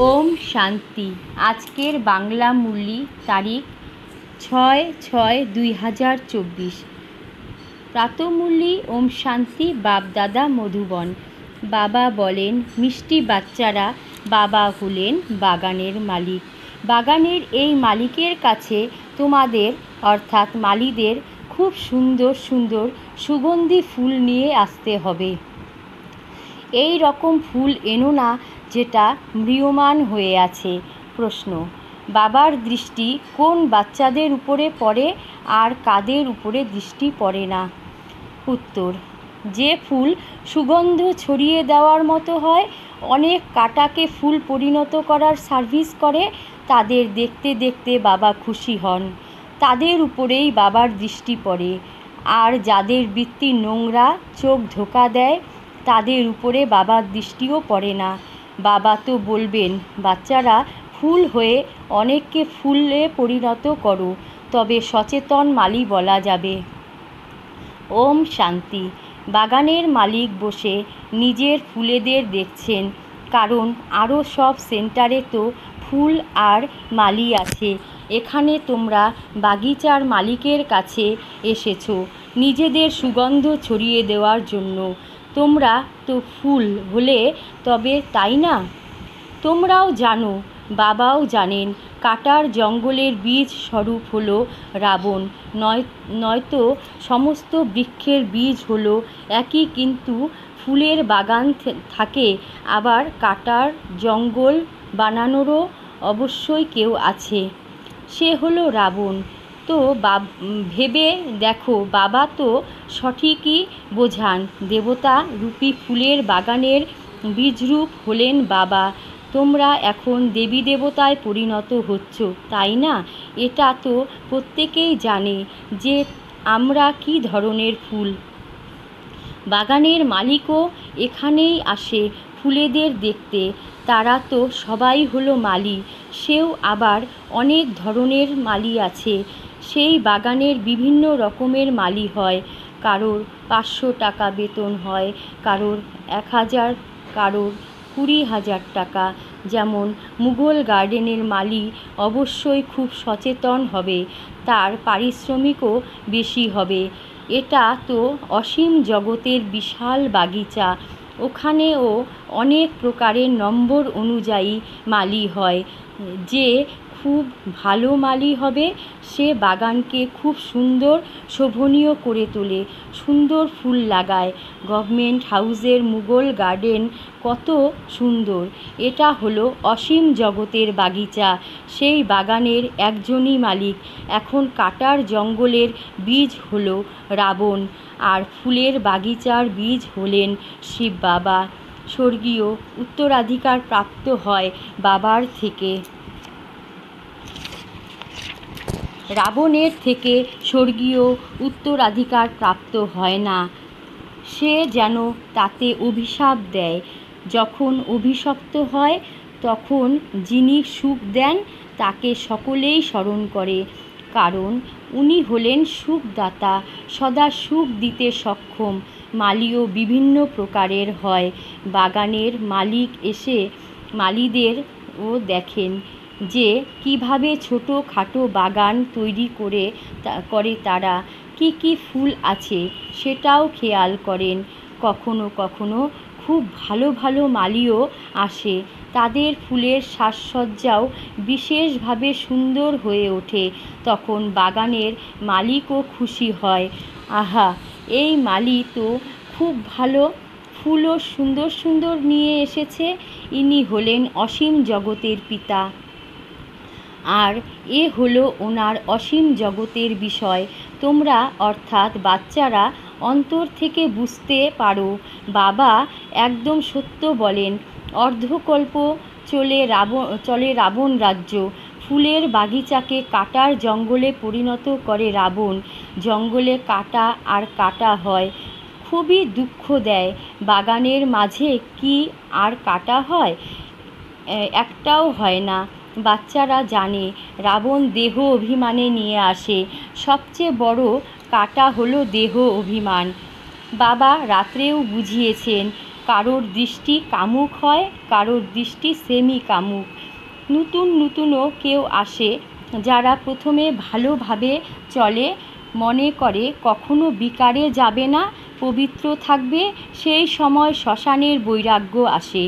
ওম শান্তি। আজকের বাংলা মুরলি তারিখ 6/6/2024। প্রাতঃমুরলি ওম শান্তি। বাপ-দাদা মধুবন। বাবা বলেন, মিষ্টি বাচ্চারা, বাবা হলেন বাগানের মালিক। বাগানের এই মালিকের কাছে তোমাদের অর্থাৎ মালিদের খুব সুন্দর সুন্দর সুগন্ধি ফুল নিয়ে আসতে হবে। এই রকম ফুল এনো না যেটা ম্রিয়মাণ হয়ে আছে। প্রশ্ন: বাবার দৃষ্টি কোন বাচ্চাদের উপরে পড়ে আর কাদের উপরে দৃষ্টি পড়ে না? উত্তর: যে ফুল সুগন্ধ ছড়িয়ে দেওয়ার মতো হয়, অনেক কাঁটাকে ফুল পরিণত করার সার্ভিস করে, তাদের দেখতে দেখতে বাবা খুশি হন, তাদের উপরেই বাবার দৃষ্টি পড়ে। আর যাদের বৃত্তি নোংরা, চোখ ধোঁকা দেয়, তাদের উপরে বাবার দৃষ্টিও পড়ে না। বাবা তো বলবেন, বাচ্চারা ফুল হয়ে অনেককে ফুলে পরিণত করো, তবে সচেতন মালি বলা যাবে। ওম শান্তি। বাগানের মালিক বসে নিজের ফুলেদের দেখছেন, কারণ আরও সব সেন্টারে তো ফুল আর মালি আছে। এখানে তোমরা বাগিচার মালিকের কাছে এসেছো নিজেদের সুগন্ধ ছড়িয়ে দেওয়ার জন্য। তোমরা তো ফুল হলে তবে, তাই না? তোমরাও জানো, বাবাও জানেন, কাটার জঙ্গলের বীজ স্বরূপ হলো রাবণ, নয়তো সমস্ত বৃক্ষের বীজ হলো একই, কিন্তু ফুলের বাগান থাকে, আবার কাটার জঙ্গল বানানোরও অবশ্যই কেউ আছে, সে হলো রাবণ। তো ভেবে দেখো, বাবা তো সঠিকই বোঝান, দেবতা রূপী ফুলের বাগানের বীজরূপ হলেন বাবা। তোমরা এখন দেবী দেবতায় পরিণত হচ্ছ, তাই না? এটা তো প্রত্যেকেই জানে যে আমরা কী ধরনের ফুল। বাগানের মালিকও এখানেই আসে ফুলেদের দেখতে। তারা তো সবাই হলো মালি, সেও আবার অনেক ধরনের মালি আছে। সেই বাগানের বিভিন্ন রকমের মালি হয়। কারোর 500 টাকা বেতন হয়, কারোর 1000, কারোর 20,000 টাকা। যেমন মুঘল গার্ডেনের মালি অবশ্যই খুব সচেতন হবে, তার পারিশ্রমিকও বেশি হবে। এটা তো অসীম জগতের বিশাল বাগিচা, ওখানেও অনেক প্রকারের নম্বর অনুযায়ী মালি হয়। যে খুব ভালো মালি হবে, সে বাগানকে খুব সুন্দর শোভনীয় করে তোলে, সুন্দর ফুল লাগায়। গভর্নমেন্ট হাউসের মুঘল গার্ডেন কত সুন্দর! এটা হলো অসীম জগতের বাগিচা, সেই বাগানের একজনই মালিক। এখন কাটার জঙ্গলের বীজ হলো রাবণ, আর ফুলের বাগিচার বীজ হলেন শিব বাবা। স্বর্গীয় উত্তরাধিকার প্রাপ্ত হয় বাবার থেকে, রাবণের থেকে স্বর্গীয় উত্তরাধিকার প্রাপ্ত হয় না। সে যেন তাতে অভিশাপ দেয়। যখন অভিশপ্ত হয়, তখন যিনি সুখ দেন তাকে সকলেই স্মরণ করে, কারণ উনি হলেন সুখদাতা, সদা সুখ দিতে সক্ষম। মালিও বিভিন্ন প্রকারের হয়। বাগানের মালিক এসে মালিদেরও দেখেন যে কীভাবে ছোটো খাটো বাগান তৈরি করে তারা, কি কি ফুল আছে সেটাও খেয়াল করেন। কখনো কখনো খুব ভালো ভালো মালিও আসে, তাদের ফুলের সাজসজ্জাও বিশেষভাবে সুন্দর হয়ে ওঠে। তখন বাগানের মালিকও খুশি হয়, আহা, এই মালি তো খুব ভালো ফুলও সুন্দর সুন্দর নিয়ে এসেছে, ইনি হলেন অসীম জগতের পিতা, আর এ হলো ওনার অসীম জগতের বিষয়। তোমরা অর্থাৎ বাচ্চারা অন্তর থেকে বুঝতে পারো, বাবা একদম সত্য বলেন। অর্ধকল্প চলে রাবণ রাজ্য, ফুলের বাগিচাকে কাটার জঙ্গলে পরিণত করে রাবণ। জঙ্গলে কাটা আর কাটা হয়, খুবই দুঃখ দেয়। বাগানের মাঝে কি আর কাটা হয়? একটাও হয় না। বাচ্চারা জানে রাবণ দেহ অভিমানে নিয়ে আসে, সবচেয়ে বড় কাটা হলো দেহ অভিমান। বাবা রাত্রেও বুঝিয়েছেন, কারোর দৃষ্টি কামুক হয়, কারোর দৃষ্টি সেমি কামুক। নতুনও কেউ আসে, যারা প্রথমে ভালোভাবে চলে, মনে করে কখনো বিকারে যাবে না, পবিত্র থাকবে। সেই সময় শ্মশানের বৈরাগ্য আসে।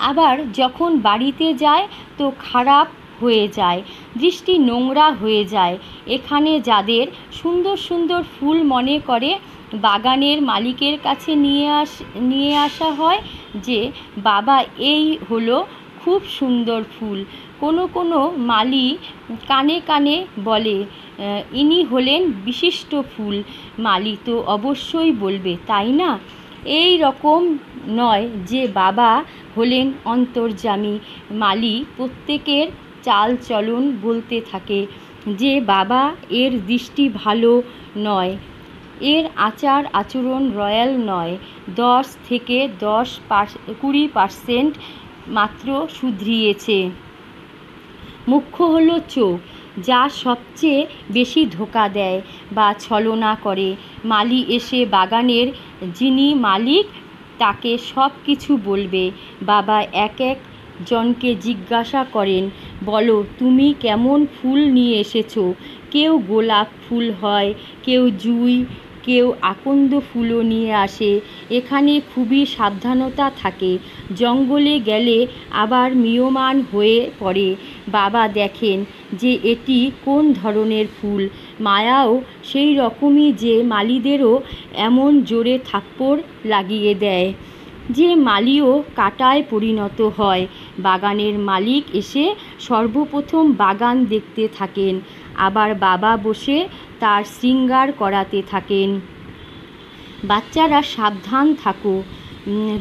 আবার যখন বাড়িতে যায় তো খারাপ হয়ে যায়, দৃষ্টি নোংরা হয়ে যায়। এখানে যাদের সুন্দর ফুল মনে করে বাগানের মালিকের কাছে নিয়ে আসা হয় যে বাবা এই হলো খুব সুন্দর ফুল। কোনো মালি কানে কানে বলে ইনি হলেন বিশিষ্ট ফুল। মালি তো অবশ্যই বলবে, তাই না? এই রকম নয় যে বাবা হলেন অন্তর্যামী। মালি প্রত্যেকের চাল চলন বলতে থাকে যে বাবা এর দৃষ্টি ভালো নয়, এর আচার আচরণ রয়্যাল নয়, 10 থেকে 20% মাত্র শুধরিয়েছে। মুখ্য হলো চোখ, যা সবচেয়ে বেশি ধোঁকা দেয় বা ছলনা করে। মালি এসে বাগানের যিনি মালিক তাকে সব কিছু বলবে। বাবা এক জনকে জিজ্ঞাসা করেন, বলো তুমি কেমন ফুল নিয়ে এসেছো? কেউ গোলাপ ফুল হয়, কেউ জুঁই, কেউ আকন্দ ফুলও নিয়ে আসে। এখানে খুবই সাবধানতা থাকে, জঙ্গলে গেলে আবার ম্রিয়মাণ হয়ে পড়ে। বাবা দেখেন যে এটি কোন ধরনের ফুল। মায়াও সেই রকমই যে মালিদেরও এমন জোরে থাপ্পড় লাগিয়ে দেয় যে মালিও কাঁটায় পরিণত হয়। বাগানের মালিক এসে সর্বপ্রথম বাগান দেখতে থাকেন, আবার বাবা বসে তার শৃঙ্গার করাতে থাকেন। বাচ্চারা সাবধান থাকো,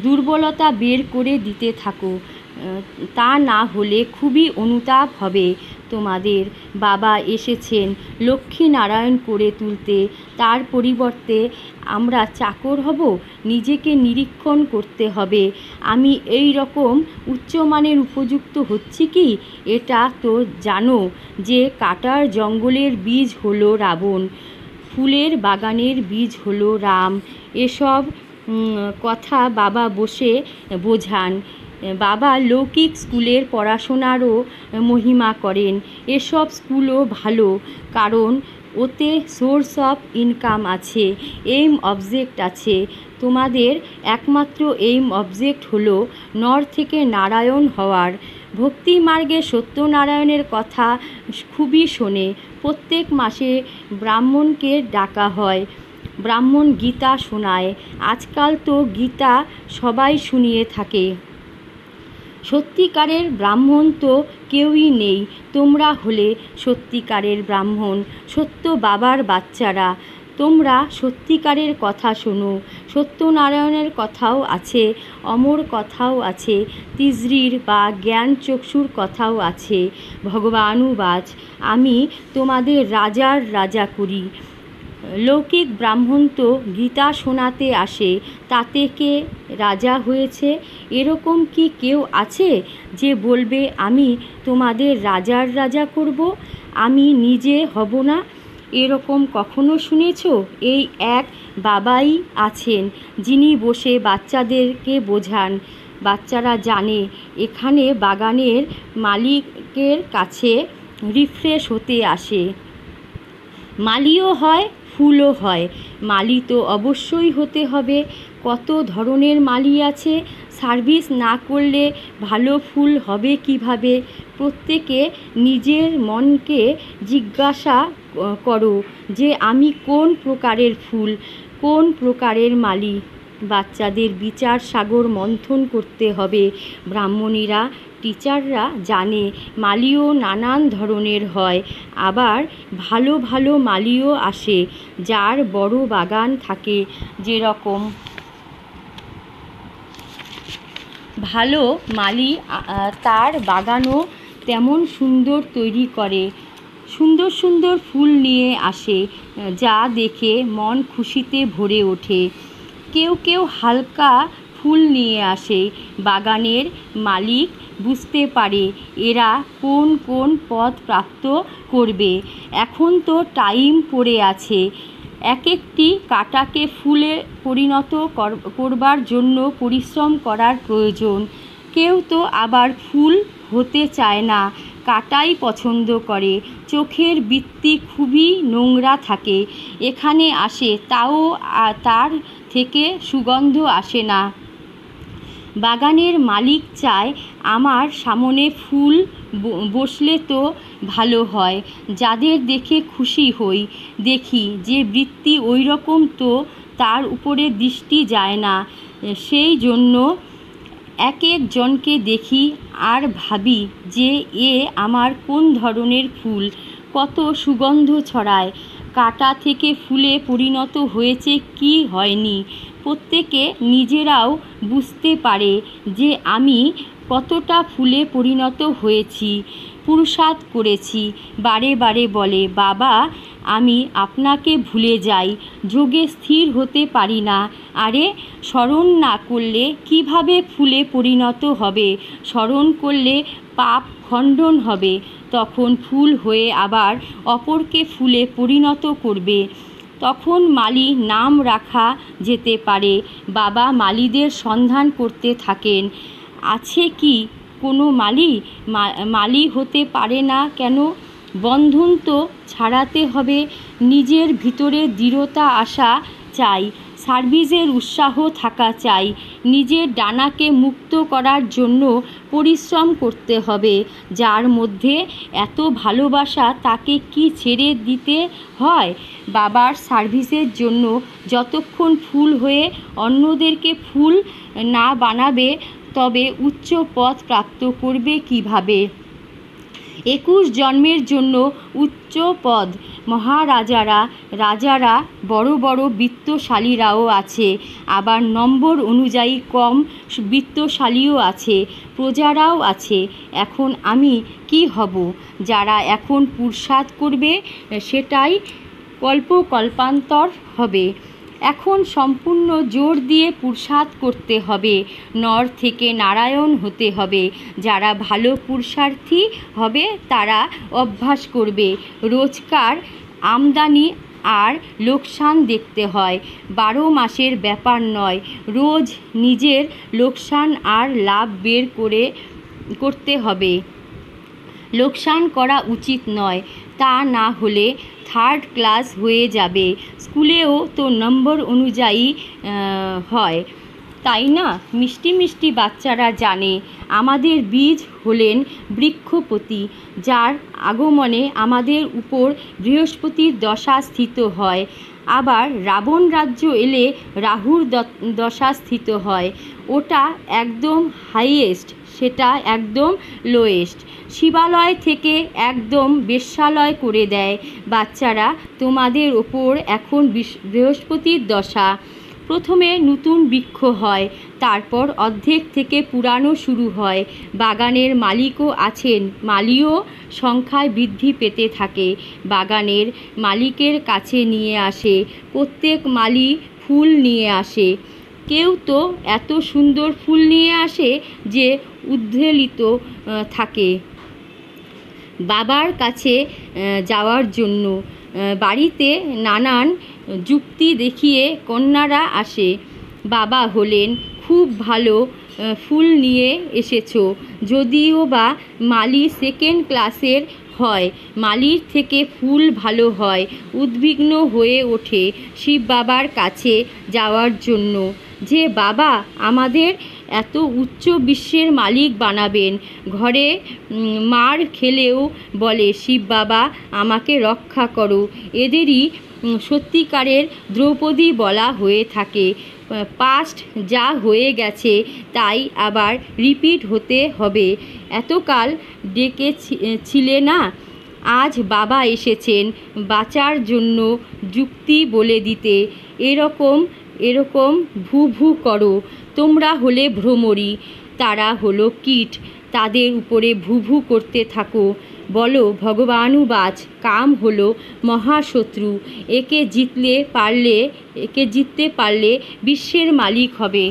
দুর্বলতা বের করে দিতে থাকো, তা না হলে খুবই অনুতাপ হবে তোমাদের। বাবা এসেছেন লক্ষ্মীনারায়ণ করে তুলতে, তার পরিবর্তে আমরা চাকর হব? নিজেকে নিরীক্ষণ করতে হবে, আমি এই রকম উচ্চমানের উপযুক্ত হচ্ছি কি? এটা তো জানো যে কাটার জঙ্গলের বীজ হলো রাবণ, ফুলের বাগানের বীজ হলো রাম। এসব কথা বাবা বসে বোঝান। বাবা লৌকিক স্কুলের পড়াশোনারও মহিমা করেন। এসব স্কুলও ভালো, কারণ ওতে সোর্স অফ ইনকাম আছে, এইম অবজেক্ট আছে। তোমাদের একমাত্র এইম অবজেক্ট হলো নর থেকে নারায়ণ হওয়ার। ভক্তি মার্গে সত্যনারায়ণের কথা খুবই শোনে। প্রত্যেক মাসে ব্রাহ্মণকে ডাকা হয়, ব্রাহ্মণ গীতা শোনায়। আজকাল তো গীতা সবাই শুনিয়ে থাকে। সত্যিকারের ব্রাহ্মণ তো কেউই নেই, তোমরা হলে সত্যিকারের ব্রাহ্মণ, সত্য বাবার বাচ্চারা। তোমরা সত্যিকারের কথা শোনো। সত্যনারায়ণের কথাও আছে, অমর কথাও আছে, তিজরির বা জ্ঞান চক্ষুর কথাও আছে। ভগবানুবাচ, আমি তোমাদের রাজার রাজা করি। লৌকিক ব্রাহ্মণ তো গীতা শোনাতে আসে, তাতে কে রাজা হয়েছে? এরকম কি কেউ আছে যে বলবে আমি তোমাদের রাজার রাজা করব, আমি নিজে হব না? এরকম কখনো শুনেছ? এই এক বাবাই আছেন যিনি বসে বাচ্চাদেরকে বোঝান। বাচ্চারা জানে এখানে বাগানের মালিকের কাছে রিফ্রেশ হতে আসে। মালিও হয়, ফুলও হয়। মালি তো অবশ্যই হতে হবে। কত ধরনের মালি আছে, সার্ভিস না করলে ভালো ফুল হবে কিভাবে? প্রত্যেকে নিজের মনকে জিজ্ঞাসা করো যে আমি কোন প্রকারের ফুল, কোন প্রকারের মালি। বাচ্চাদের বিচার সাগর মন্থন করতে হবে। ব্রাহ্মণীরা, টিচাররা জানে মালিও নানান ধরনের হয়, আবার ভালো মালিও আসে যার বড় বাগান থাকে। যেরকম ভালো মালি তার বাগানও তেমন সুন্দর তৈরি করে, সুন্দর ফুল নিয়ে আসে, যা দেখে মন খুশিতে ভরে ওঠে। কেউ হালকা ফুল নিয়ে আসে। বাগানের মালিক বুঝতে পারে এরা কোন পদ প্রাপ্ত করবে। এখন তো টাইম পড়ে আছে, এক একটি কাঁটাকে ফুলে পরিণত করবার জন্য পরিশ্রম করার প্রয়োজন। কেউ তো আবার ফুল হতে চায় না, কাঁটাই পছন্দ করে। চোখের বৃত্তি খুবই নোংরা থাকে, এখানে আসে, তাও তার থেকে সুগন্ধ আসে না। বাগানের মালিক চায় আমার সামনে ফুল বসলে তো ভালো হয়, যাদের দেখে খুশি হই। দেখি যে বৃত্তি ওই রকম, তো তার উপরে দৃষ্টি যায় না। সেই জন্য এক একজনকে দেখি আর ভাবি যে এ আমার কোন ধরনের ফুল, কত সুগন্ধ ছড়ায়। কাঁটা থেকে ফুলে পরিণত হয়েছে কি হয়নি, প্রত্যেকে নিজেরাও বুঝতে পারে যে আমি কতটা ফুলে পরিণত হয়েছি, পুরুষার্থ করেছি। বারে বারে বলে, বাবা আমি আপনাকে ভুলে যাই, যোগে স্থির হতে পারি না। আরে স্মরণ না করলে কিভাবে ফুলে পরিণত হবে? স্মরণ করলে পাপ খণ্ডন হবে, তখন ফুল হয়ে আবার অপরকে ফুলে পরিণত করবে। তখন মালি নাম রাখা যেতে পারে। বাবা মালিদের সন্ধান করতে থাকেন। আছে কি কোনো মালি হতে পারে না কেন? বন্ধন তো ছাড়াতে হবে। নিজের ভিতরে দৃঢ়তা আসা চাই, সার্ভিসের উৎসাহ থাকা চাই। নিজের ডানাকে মুক্ত করার জন্য পরিশ্রম করতে হবে। যার মধ্যে এত ভালোবাসা, তাকে কি ছেড়ে দিতে হয়? বাবার সার্ভিসের জন্য যতক্ষণ ফুল হয়ে অন্যদেরকে ফুল না বানাবে, তবে উচ্চ পদ প্রাপ্ত করবে কিভাবে? 21 জন্মের জন্য উচ্চ পদ। রাজারা বড় বড় বিত্তশালীরাও আছে, আবার নম্বর অনুযায়ী কম বিত্তশালীও আছে, প্রজারাও আছে। এখন আমি কি হব? যারা এখন পুরুষার্থ করবে সেটাই কল্পান্তর হবে। এখন সম্পূর্ণ জোর দিয়ে পুরুষার্থ করতে হবে, নর থেকে নারায়ণ হতে হবে। যারা ভালো পুরুষার্থী হবে তারা অভ্যাস করবে। রোজকার আমদানি আর লোকসান দেখতে হয়, 12 মাসের ব্যাপার নয়। রোজ নিজের লোকসান আর লাভ বের করতে হবে। লোকসান করা উচিত নয়, তা না হলে থার্ড ক্লাস হয়ে যাবে। স্কুলেও তো নম্বর অনুযায়ী হয়, তাই না? মিষ্টি মিষ্টি বাচ্চারা জানে আমাদের বীজ হলেন বৃক্ষপতি, যার আগমনে আমাদের উপর বৃহস্পতির দশা স্থিত হয়। আবার রাবণ রাজ্য এলে রাহুর দশা স্থিত হয়। ওটা একদম হাইয়েস্ট, সেটা একদম লোয়েস্ট। শিবালয় থেকে একদম বেশ্যালয় করে দেয়। বাচ্চারা, তোমাদের ওপর এখন বৃহস্পতির দশা। প্রথমে নতুন বৃক্ষ হয়, তারপর অর্ধেক থেকে পুরানো শুরু হয়। বাগানের মালিকও আছেন, মালিও সংখ্যায় বৃদ্ধি পেতে থাকে। বাগানের মালিকের কাছে নিয়ে আসে, প্রত্যেক মালি ফুল নিয়ে আসে। কেউ তো এত সুন্দর ফুল নিয়ে আসে যে উদ্বেলিত থাকে বাবার কাছে যাওয়ার জন্য। বাড়িতে নানান যুক্তি দেখিয়ে কন্যারা আসে। বাবা হলেন, খুব ভালো ফুল নিয়ে এসেছো। যদিও বা মালি সেকেন্ড ক্লাসের হয়, মালির থেকে ফুল ভালো হয়। উদ্বিগ্ন হয়ে ওঠে শিব বাবার কাছে যাওয়ার জন্য, যে বাবা আমাদের এত উচ্চ বিশ্বের মালিক বানাবেন। ঘরে মার খেলেও বলে, শিব বাবা আমাকে রক্ষা করো। এদেরই সত্যিকারের দ্রৌপদী বলা হয়ে থাকে। পাস্ট যা হয়ে গেছে তাই আবার রিপিট হতে হবে। এতকাল ডেকেছিলে না, আজ বাবা এসেছেন বাঁচার জন্য যুক্তি বলে দিতে। এরকম ভু ভু করো। তোমরা হলে ভ্রমরী, তারা হলো কীট, তাদের উপরে ভু ভু করতে থাকো। বলো ভগবানুবাচ, কাম হলো মহাশত্রু, একে জিততে পারলে বিশ্বের মালিক হবে।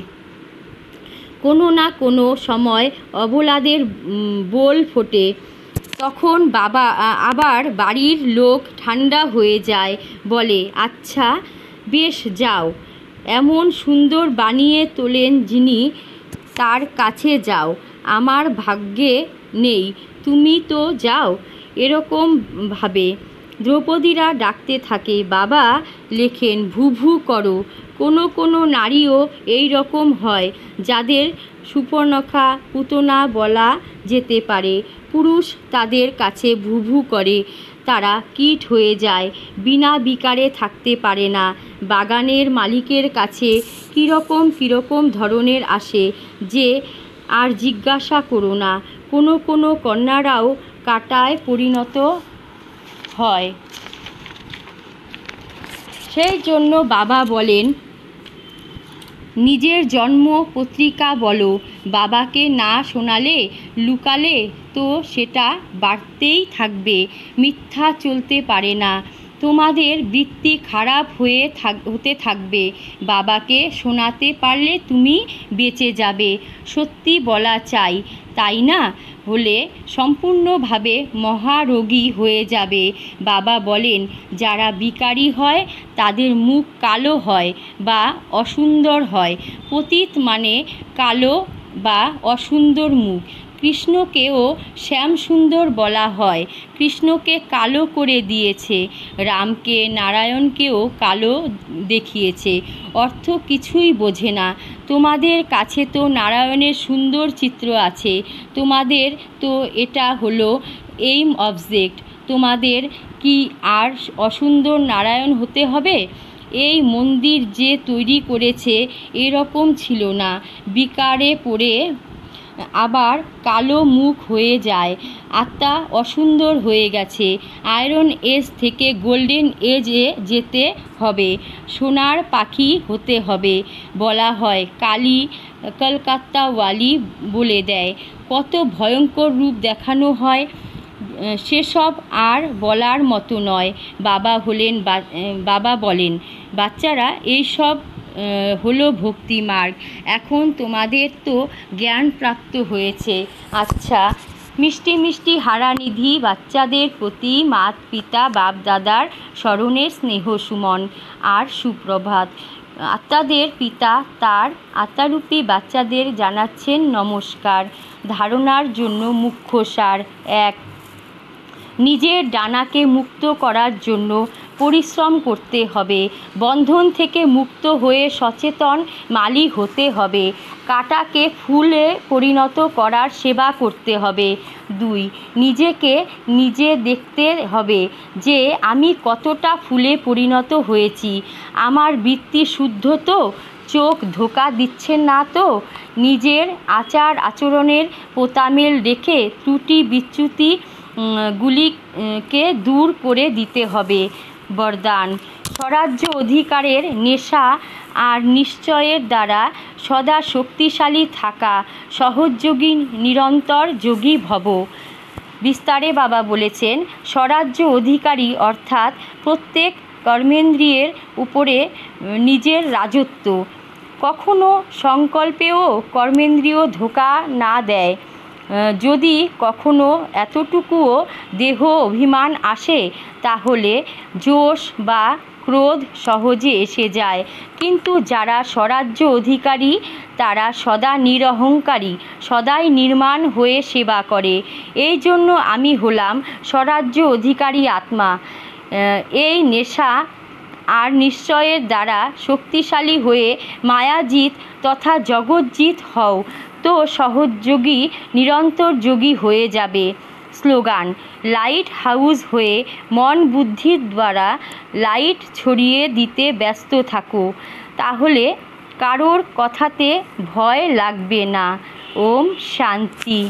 কোনো না কোনো সময় অবলাদের বোল ফোটে, তখন বাবা আবার বাড়ির লোক ঠান্ডা হয়ে যায়, বলে, আচ্ছা বেশ যাও, এমন সুন্দর বানিয়ে তোলেন যিনি, তার কাছে যাও, আমার ভাগ্যে নেই, তুমি তো যাও। এরকম ভাবে দ্রৌপদীরা ডাকতে থাকে। বাবা লেখেন, ভু ভু করো। কোনো কোনো নারীও এই রকম হয়, যাদের সুপর্ণখা পুতনা বলা যেতে পারে। পুরুষ তাদের কাছে ভু ভু করে, তারা কীট হয়ে যায়, বিনা বিকারে থাকতে পারে না। বাগানের মালিকের কাছে কীরকম কীরকম ধরনের আসে যে আর জিজ্ঞাসা করো না। কোনো কোনো কন্যারাও কাঁটায় পরিণত হয়। সেই জন্য বাবা বলেন, নিজের জন্ম পত্রিকা বলো, বাবাকে না শোনালে লুকালে তো সেটা বাড়তেই থাকবে, মিথ্যা চলতে পারে না। তোমাদের বৃত্তি খারাপ হতে থাকবে। বাবাকে শোনাতে পারলে তুমি বেঁচে যাবে। সত্যি বলা চাই, তাই না হলে সম্পূর্ণভাবে মহারোগী হয়ে যাবে। বাবা বলেন, যারা বিকারী হয় তাদের মুখ কালো হয় বা অসুন্দর হয়। পতিত মানে কালো বা অসুন্দর মুখ। কৃষ্ণকেও শ্যামসুন্দর বলা হয়। কৃষ্ণকে কালো করে দিয়েছে, রামকে নারায়ণকেও কালো দেখিয়েছে। অর্থ কিছুই বোঝে না। তোমাদের কাছে তো নারায়ণের সুন্দর চিত্র আছে, তোমাদের তো এটা হলো এইম অবজেক্ট। তোমাদের কি আর অসুন্দর নারায়ণ হতে হবে? এই মন্দির যে তৈরি করেছে এরকম ছিল না। বিকারে পড়ে আবার কালো মুখ হয়ে যায়, আত্মা অসুন্দর হয়ে গেছে। আয়রন এজ থেকে গোল্ডেন এজে যেতে হবে, সোনার পাখি হতে হবে। বলা হয় কালী কলকাতাওয়ালি বলে দেয়, কত ভয়ঙ্কর রূপ দেখানো হয়, সেসব আর বলার মতো নয়। বাবা বলেন, বাচ্চারা এইসব হলো ভক্তি মার্গ। এখন তোমাদের তো জ্ঞান প্রাপ্ত হয়েছে। আচ্ছা, মিষ্টি মিষ্টি হারানিধি বাচ্চাদের প্রতি মাত পিতা বাপ দাদার স্মরণে স্নেহ সুমন আর সুপ্রভাত। আত্মাদের পিতা তার আত্মারূপী বাচ্চাদের জানাচ্ছেন নমস্কার। ধারণার জন্য মুখ্য সার: 1. নিজের ডানাকে মুক্ত করার জন্য পরিশ্রম করতে হবে। বন্ধন থেকে মুক্ত হয়ে সচেতন মালিক হতে হবে। কাঁটাকে ফুলে পরিণত করার সেবা করতে হবে। 2. নিজেকে নিজে দেখতে হবে যে আমি কতটা ফুলে পরিণত হয়েছি, আমার বৃত্তি শুদ্ধ তো, চোখ ধোঁকা দিচ্ছে না তো। নিজের আচার আচরণের পোতামেল রেখে ত্রুটি বিচ্যুতি গুলিকে দূর করে দিতে হবে। বরদান: স্বরাজ্য অধিকারের নেশা আর নিশ্চয়ের দ্বারা সদা শক্তিশালী থাকা। সহযোগী নিরন্তর যোগী ভব। বিস্তারে বাবা বলেছেন, স্বরাজ্য অধিকারী অর্থাৎ প্রত্যেক কর্মেন্দ্রিয়ের উপরে নিজের রাজত্ব। কখনো সংকল্পেও কর্মেন্দ্রিয় ধোঁকা না দেয়। যদি কখনো এতটুকুও দেহ অভিমান আসে তাহলে জোশ বা ক্রোধ সহজে এসে যায়। কিন্তু যারা স্বরাজ্য অধিকারী তারা সদা নিরহংকারী, সদাই নির্মাণ হয়ে সেবা করে। এই জন্য আমি হলাম স্বরাজ্য অধিকারী আত্মা। এই নেশা আর নিশ্চয়ের দ্বারা শক্তিশালী হয়ে মায়াজিৎ তথা জগৎজিৎ হও, তো সহযোগী নিরন্তর যোগী হয়ে যাবে। স্লোগান: লাইট হাউস হয়ে মন বুদ্ধির দ্বারা লাইট ছড়িয়ে দিতে ব্যস্ত থাকো, তাহলে কারোর কথাতে ভয় লাগবে না। ওম শান্তি।